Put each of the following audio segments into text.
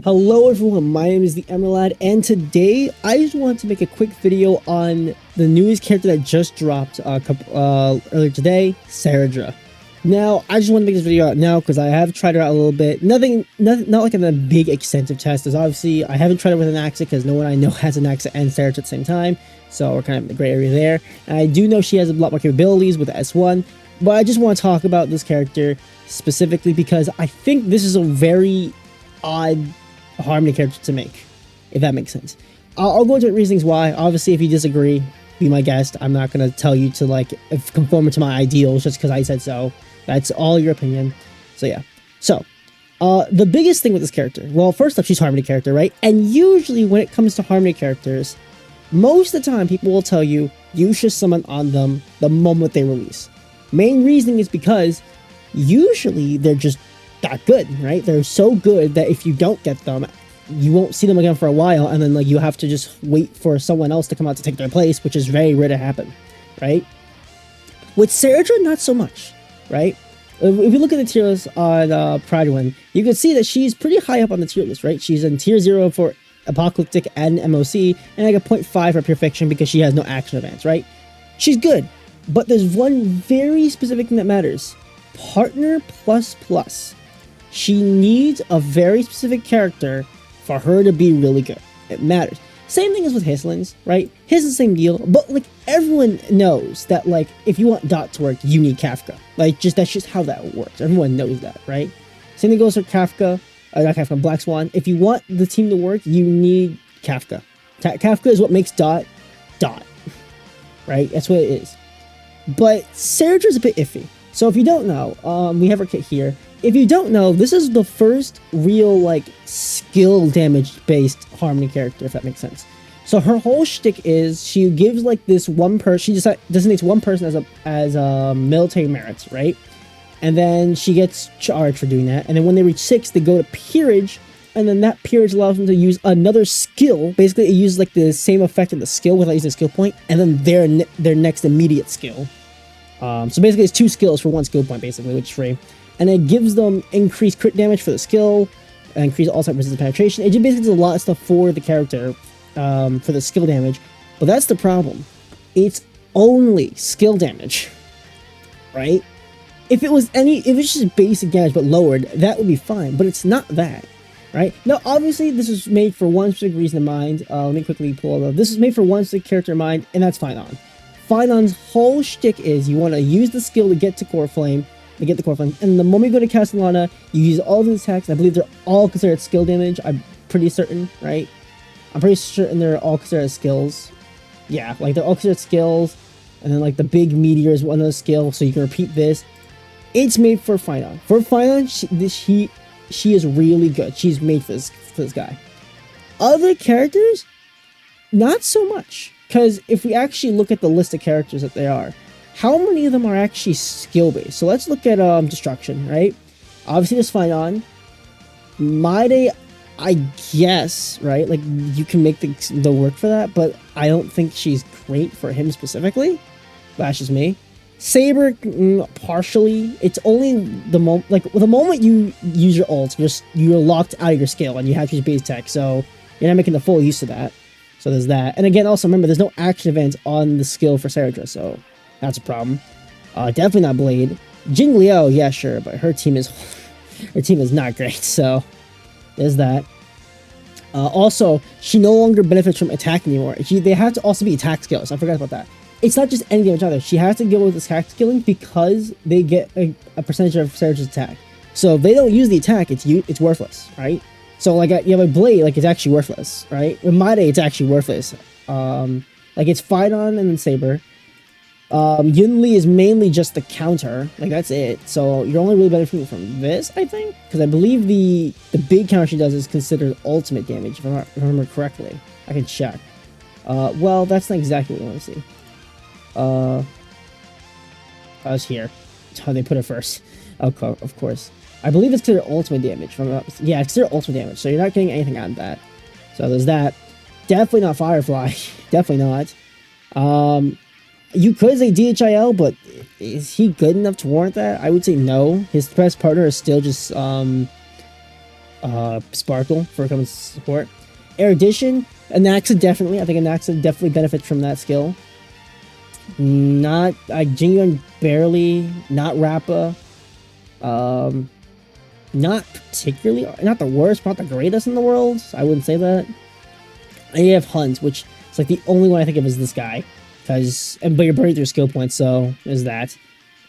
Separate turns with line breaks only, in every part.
Hello everyone, my name is the Emerald, and today I just wanted to make a quick video on the newest character that just dropped earlier today, Cerydra. Now, I just want to make this video out now because I have tried her out a little bit. Nothing, not like a big extensive test. As obviously, I haven't tried it with an Axa because no one I know has an Axa and Cerydra at the same time, so we're kind of in the gray area there. And I do know she has a lot more capabilities with the S1, but I just want to talk about this character specifically because I think this is a very odd Harmony character to make, if that makes sense. I'll go into reasons why. Obviously, if you disagree, be my guest. I'm not going to tell you to like conform to my ideals just because I said so. That's all your opinion. So yeah. So the biggest thing with this character, well, first off, she's Harmony character, right? And usually when it comes to Harmony characters, most of the time people will tell you you should summon on them the moment they release. Main reason is because usually they're just that good, right? They're so good that if you don't get them, you won't see them again for a while, and then like you have to just wait for someone else to come out to take their place, which is very rare to happen, right? With Cerydra, not so much, right? If you look at the tier list on Pride One, you can see that she's pretty high up on the tier list, right? She's in tier 0 for Apocalyptic and MOC, and like a 0.5 for Pure Fiction because she has no action events, right? She's good, but there's one very specific thing that matters. Partner plus plus. She needs a very specific character for her to be really good. It matters. Same thing as with Hislin's, right? His is the same deal, but like everyone knows that like if you want Dot to work, you need Kafka. Like that's just how that works. Everyone knows that, right? Same thing goes for Kafka, not Kafka, Black Swan. If you want the team to work, you need Kafka. Kafka is what makes Dot, right? That's what it is. But Cerydra's a bit iffy. So if you don't know, we have her kit here. If you don't know, this is the first real, like, skill damage-based Harmony character, if that makes sense. So her whole shtick is she gives, like, this one person, she designates one person as a military merits, right? And then she gets charged for doing that. And then when they reach 6, they go to peerage, and then that peerage allows them to use another skill. Basically, it uses, like, the same effect of the skill without using a skill point, and then their next immediate skill. So basically, it's 2 skills for 1 skill point, basically, which is free. And it gives them increased crit damage for the skill, increased all-type resistance penetration. It just basically does a lot of stuff for the character, for the skill damage. But that's the problem. It's only skill damage, right? If it's just basic damage but lowered, that would be fine. But it's not that, right? Now, obviously, this is made for one specific reason in mind. Let me quickly pull it up. This is made for one specific character in mind, and that's Finon. Finon's whole shtick is you want to use the skill to get to Core Flame, and the moment you go to Castellana, you use all the attacks. I believe they're all considered skill damage. I'm pretty certain, right? I'm pretty certain they're all considered skills. Yeah, like they're all considered skills, and then like the big meteor is one of the skills, so you can repeat this. It's made for Finon. For Finon, she is really good. She's made for this guy. Other characters, not so much. Because if we actually look at the list of characters that they are, how many of them are actually skill-based? So let's look at Destruction, right? Obviously, there's Finon. Maide, I guess, right? Like, you can make the work for that, but I don't think she's great for him specifically. That's just me. Saber, partially. It's only the moment, like, the moment you use your ult, you're locked out of your skill, and you have to use base tech, so you're not making the full use of that. So there's that. And again, also remember, there's no action events on the skill for Cerydra, so that's a problem. Definitely not Blade. Jing Liao, yeah, sure, but her team is not great, so there's that. Also, she no longer benefits from attack anymore. They have to also be attack skills. I forgot about that. It's not just any damage either. She has to deal with attack skilling because they get a percentage of Cerydra's attack. So if they don't use the attack, it's worthless, right? So, like, you have a Blade, like, it's actually worthless, right? With Maide, it's actually worthless. Like, it's Finon and then Saber. Yunli is mainly just the counter. Like, that's it. So, you're only really benefiting from this, I think? Because I believe the big counter she does is considered ultimate damage, if I remember correctly. I can check. Well, that's not exactly what I want to see. I was here. That's how they put it first. Of course. I believe it's considered ultimate damage. Yeah, it's considered ultimate damage, so you're not getting anything on that. So there's that. Definitely not Firefly. Definitely not. You could say DHIL, but is he good enough to warrant that? I would say no. His best partner is still just Sparkle for coming support. Erudition, Anaxa definitely. I think Anaxa definitely benefits from that skill. Not Jingyun barely. Not Rappa. Not particularly, not the worst, but not the greatest in the world. I wouldn't say that. And you have Hunt, which is like the only one I think of is this guy, but you're burning through skill points, so is that.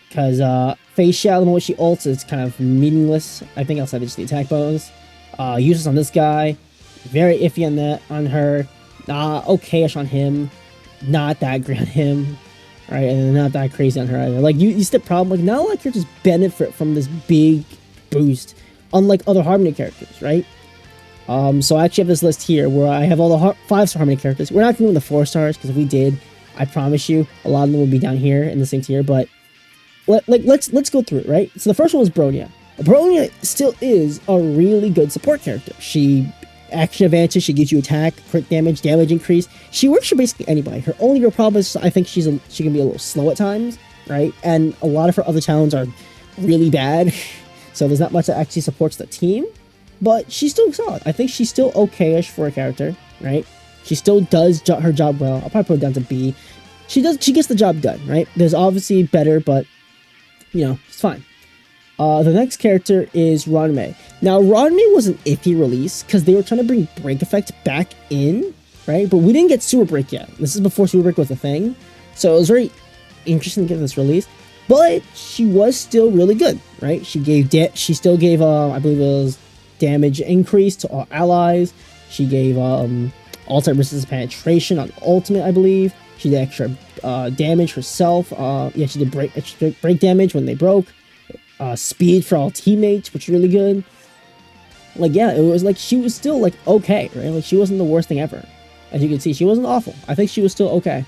Because Face Shadow, the moment she ults, is kind of meaningless. I think outside of just the attack bonus. Useless on this guy. Very iffy on that on her. Okay-ish on him. Not that great on him. Right, and not that crazy on her either. Like you see the problem. Like not a lot of characters benefit from this big boost, unlike other Harmony characters, right? So I actually have this list here where I have all the 5-star Harmony characters. We're not doing the 4 stars because if we did, I promise you, a lot of them would be down here in the same tier. But let's go through it, right? So the first one was Bronya. Bronya still is a really good support character. She action advantage, she gives you attack, crit damage, damage increase. She works for basically anybody. Her only real problem is I think she can be a little slow at times, right? And a lot of her other talents are really bad. So there's not much that actually supports the team, but she's still solid. I think she's still okay-ish for a character, right? She still does her job well. I'll probably put it down to B. She gets the job done, right? There's obviously better, but you know, it's fine. The next character is Ranmei. Now, Ranmei was an iffy release because they were trying to bring Break Effect back in, right? But we didn't get Super Break yet. This is before Super Break was a thing. So it was very interesting to get this release. But she was still really good, right? She still gave, I believe it was damage increase to all allies. She gave all-type resistance penetration on ultimate, I believe. She did extra damage herself. Yeah, she did break damage when they broke. Speed for all teammates, which is really good. Like, yeah, it was like she was still like okay, right? Like she wasn't the worst thing ever. As you can see, she wasn't awful. I think she was still okay.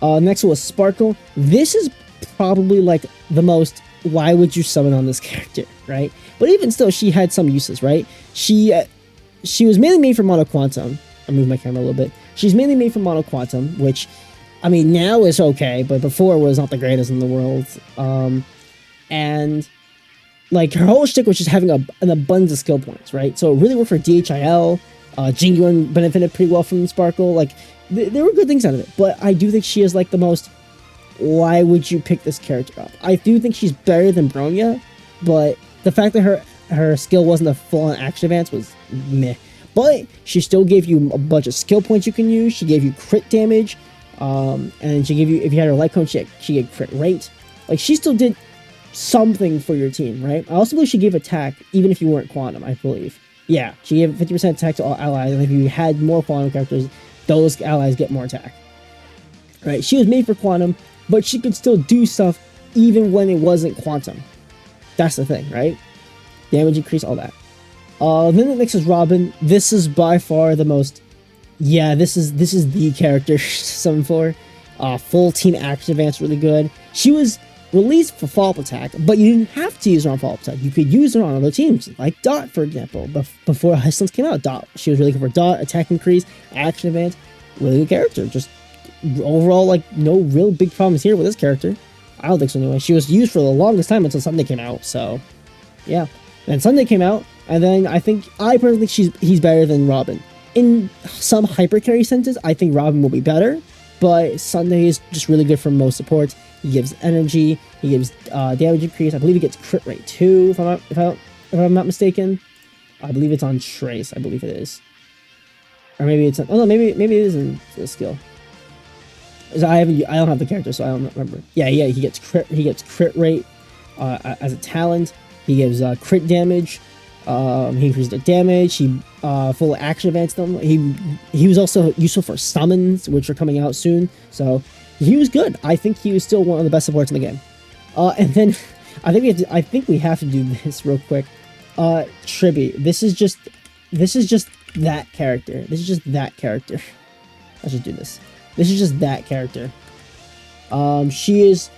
Next was Sparkle. This is probably like the most why would you summon on this character, right? But even still, she had some uses, right? She was mainly made for Mono Quantum. I'll move my camera a little bit. She's mainly made for Mono Quantum, which, I mean, now is okay, but before was not the greatest in the world. And like her whole shtick was just having an abundance of skill points, right? So it really worked for DHIL. Jingyun benefited pretty well from Sparkle. Like there were good things out of it, but I do think she is like the most. Why would you pick this character up? I do think she's better than Bronya, but the fact that her skill wasn't a full-on action advance was meh. But she still gave you a bunch of skill points you can use. She gave you crit damage, and she gave you, if you had her light cone, she gave crit rate. Like she still did something for your team, right? I also believe she gave attack even if you weren't Quantum, I believe. Yeah, she gave 50% attack to all allies, and if you had more Quantum characters, those allies get more attack. Right? She was made for Quantum, but she could still do stuff even when it wasn't Quantum. That's the thing, right? Damage increase, all that. Then the next is Robin. This is by far the most. Yeah, this is the character to summon for. Full team action advance, really good. She was released for follow-up attack, but you didn't have to use her on follow-up attack. You could use her on other teams, like Dot, for example. Before Hustlins came out, Dot, she was really good for Dot, attack increase, action advance. Really good character. Just overall, like, no real big problems here with this character. I don't think so anyway. She was used for the longest time until Sunday came out, so yeah. Then Sunday came out, and then I personally think he's better than Robin. In some hyper carry senses, I think Robin will be better, but Sunday is just really good for most supports. He gives energy, he gives damage increase. I believe he gets crit rate too, if I'm not mistaken. I believe it's on Trace. I believe it is, or maybe it's maybe it is in the skill. I don't have the character, so I don't remember. Yeah, he gets crit rate as a talent. He gives crit damage. He increases the damage. He full action advance them. He was also useful for summons, which are coming out soon. So he was good. I think he was still one of the best supports in the game. And then I think we have to do this real quick. Tribi. This is just that character. This is just that character. I should do this. This is just that character. She is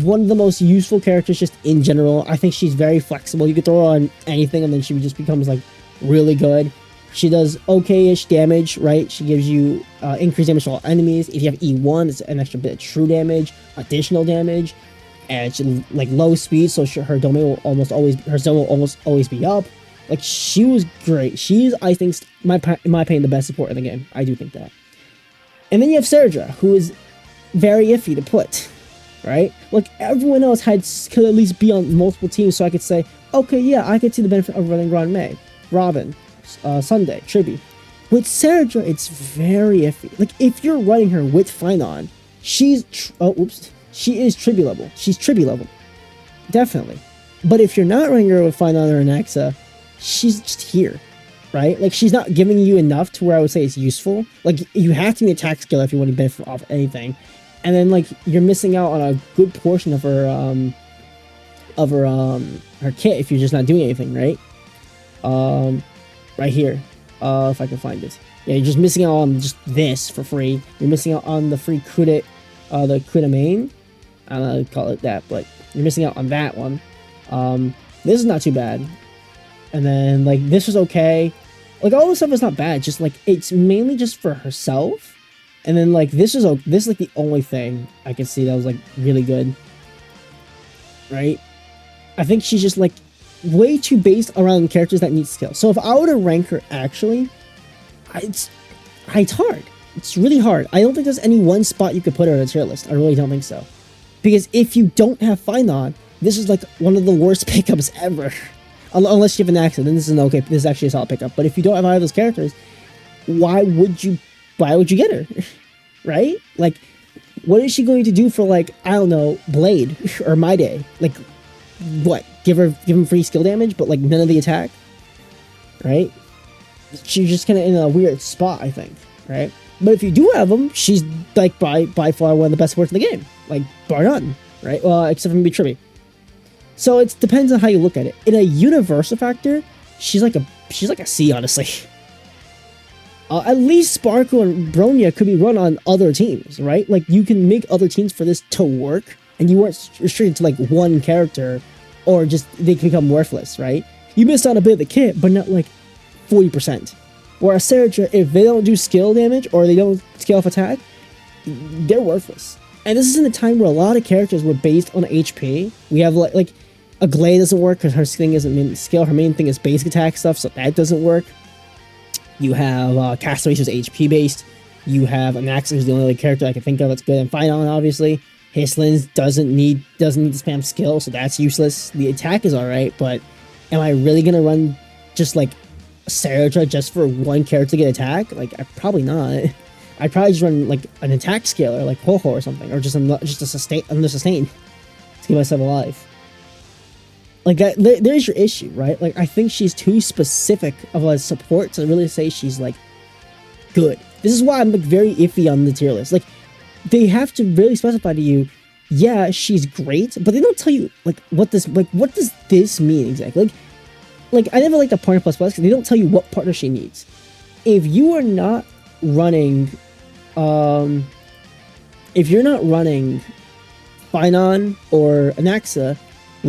one of the most useful characters just in general. I think she's very flexible. You could throw her on anything and then she just becomes like really good. She does okay-ish damage, right? She gives you increased damage to all enemies. If you have E1, it's an extra bit of true damage, additional damage, and she like low speed, so her domain will almost always be up. Like, she was great. She's, I think, in my opinion, the best support in the game. I do think that. And then you have Cerydra, who is very iffy to put, right? Like, everyone else could at least be on multiple teams, so I could say, okay, yeah, I could see the benefit of running Ron May, Robin, Sunday, Triby. With Cerydra, it's very iffy. Like, if you're running her with Finon, she is Triby level. She's Triby level. Definitely. But if you're not running her with Finon or Anaxa, she's just here, right? Like, she's not giving you enough to where I would say it's useful. Like, you have to be an attack skill if you want to benefit off anything. And then, like, you're missing out on a good portion of her kit if you're just not doing anything, right? Right here. If I can find it. Yeah, you're just missing out on just this for free. You're missing out on the free credit, the credit main. I don't know how to call it that, but you're missing out on that one. This is not too bad. And then, like, this was okay. Like, all this stuff is not bad. Just, like, it's mainly just for herself. And then, like, this is like the only thing I can see that was, like, really good. Right? I think she's just, like, way too based around characters that need skill. So if I were to rank her, actually, it's hard. It's really hard. I don't think there's any one spot you could put her on a tier list. I really don't think so. Because if you don't have Finon, this is, like, one of the worst pickups ever. Unless you have an accident, then this is okay. This is actually a solid pickup. But if you don't have either of those characters, why would you get her? Right? Like, what is she going to do for, like, I don't know, Blade or My Day? Like, what? Give him free skill damage, but, like, none of the attack? Right? She's just kind of in a weird spot, I think. Right? But if you do have them, she's, like, by far one of the best supports in the game. Like, bar none. Right? Well, except for maybe Triby. So it depends on how you look at it. In a universal factor, she's like a C, honestly. At least Sparkle and Bronya could be run on other teams, right? Like, you can make other teams for this to work, and you weren't restricted to, like, one character, or just they can become worthless, right? You missed out a bit of the kit, but not, like, 40%. Whereas Cerydra, if they don't do skill damage, or they don't scale off attack, they're worthless. And this is in a time where a lot of characters were based on HP. We have, like Aglaé doesn't work because her thing isn't main skill. Her main thing is basic attack stuff, so that doesn't work. You have Castaway, who's HP based. You have Anaxa, who's the only other character I can think of that's good. And Finon, obviously. Hislin's doesn't need to spam skill, so that's useless. The attack is alright, but am I really gonna run just like Cerydra just for one character to get attack? Like, probably not. I'd probably just run like an attack scaler, like Ho-Ho or something, or just a sustain to keep myself alive. Like, that, there's your issue, right? Like, I think she's too specific of a support to really say she's, like, good. This is why I'm, like, very iffy on the tier list. Like, they have to really specify to you, yeah, she's great, but they don't tell you, like, what does this mean exactly? Like I never liked the partner plus plus because they don't tell you what partner she needs. If you are not running, if you're not running Finon or Anaxa,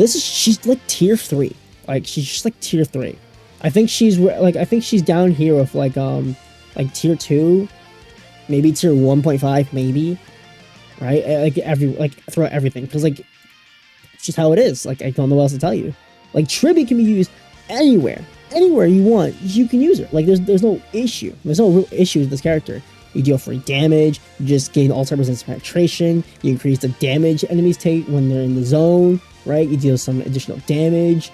she's like tier 3. Like, she's just like tier 3. I think she's down here with like tier 2, maybe tier 1.5, maybe. Right? Throughout everything, because like it's just how it is. Like, I don't know what else to tell you. Like, Triby can be used anywhere you want. You can use her. Like, there's no issue. There's no real issue with this character. You deal free damage. You just gain all types of penetration. You increase the damage enemies take when they're in the zone. Right? You deal some additional damage.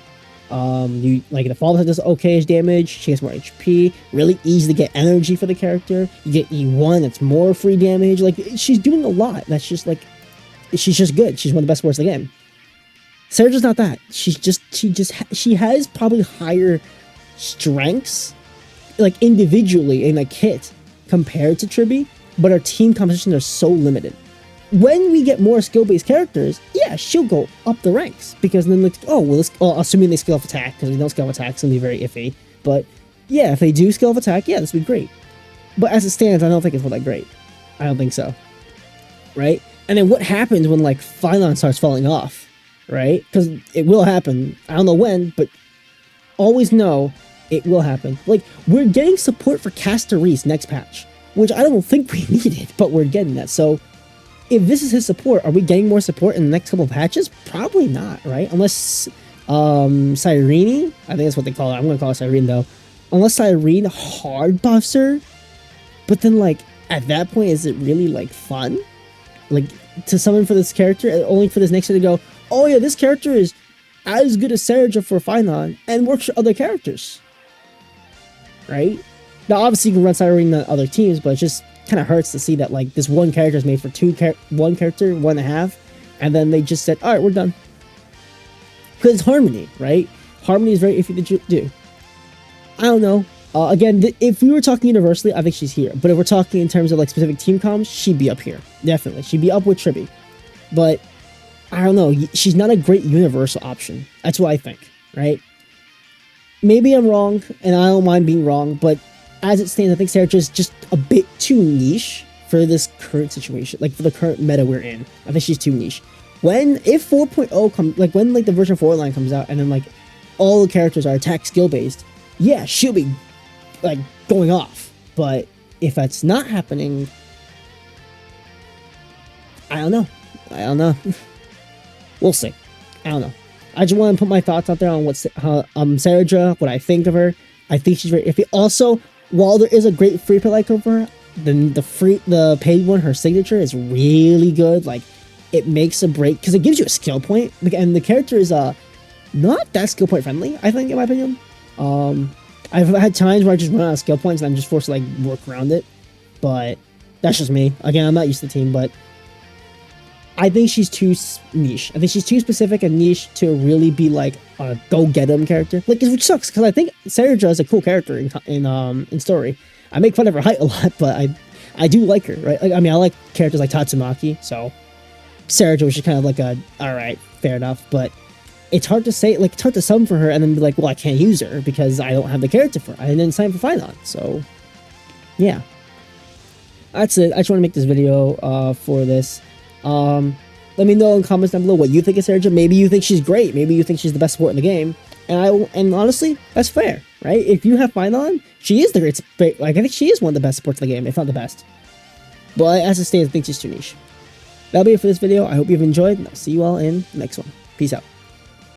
You like the fall does okay-ish damage. She gets more HP. Really easy to get energy for the character. You get E1. That's more free damage. Like, she's doing a lot. That's just like, she's just good. She's one of the best supports in the game. Cerydra's not that. She has probably higher strengths, like individually in a kit compared to Triby, but our team compositions are so limited. When we get more skill-based characters, yeah, she'll go up the ranks, because then, like, assuming they skill off attack, because we don't skill off attack, it's gonna be very iffy. But yeah, if they do skill off attack, yeah, this would be great. But as it stands, I don't think it's all that great. I don't think so. Right? And then what happens when, like, Finon starts falling off? Right? Because it will happen. I don't know when, but always know it will happen. Like, we're getting support for Castorice next patch, which I don't think we needed, but we're getting that. So if this is his support, are we getting more support in the next couple of patches? Probably not, right? Unless Cyrene, I think that's what they call it. I'm gonna call it Cyrene though. Unless Cyrene hard buffs her, but then like at that point, is it really like fun? Like to summon for this character, only for this next year to go, oh yeah, this character is as good as Cerydra for Finon and works for other characters, right? Now obviously you can run Cyrene on other teams, but it just kind of hurts to see that like this one character is made for one character, 1.5, and then they just said, all right, we're done. Because it's Harmony, right? Harmony is very iffy to do. I don't know. Again, if we were talking universally, I think she's here. But if we're talking in terms of like specific team comms, she'd be up here. Definitely. She'd be up with Triby. But I don't know. She's not a great universal option. That's what I think, right? Maybe I'm wrong, and I don't mind being wrong, but as it stands, I think Cerydra is just a bit too niche for this current situation, like for the current meta we're in. I think she's too niche. If 4.0 comes, like when like the version 4 line comes out, and then like all the characters are attack skill based, yeah, she'll be like going off. But if that's not happening, I don't know. We'll see. I don't know. I just want to put my thoughts out there on Cerydra, what I think of her. I think she's very iffy. Also, while there is a great free play like over her, then the paid one, her signature is really good. Like it makes a break because it gives you a skill point, and the character is not that skill point friendly, I think, in my opinion. I've had times where I just run out of skill points and I'm just forced to like work around it, but that's just me. Again, I'm not used to the team, but I think she's too niche. I think she's too specific and niche to really be like a go-get-em character. Like, which sucks because I think Cerydra is a cool character in story. I make fun of her height a lot, but I do like her, right? Like, I mean, I like characters like Tatsumaki, so Cerydra was just kind of like a alright, fair enough, but it's hard to say, like, it's hard to summon for her and then be like, well, I can't use her because I don't have the character for her. I didn't sign for Finon, so yeah. That's it. I just want to make this video for this. Let me know in the comments down below what you think of Cerydra. Maybe you think she's great. Maybe you think she's the best support in the game. And honestly, that's fair, right? If you have Finon, she is the great support. Like, I think she is one of the best supports in the game, if not the best. But as it stands, I think she's too niche. That'll be it for this video. I hope you've enjoyed, and I'll see you all in the next one. Peace out.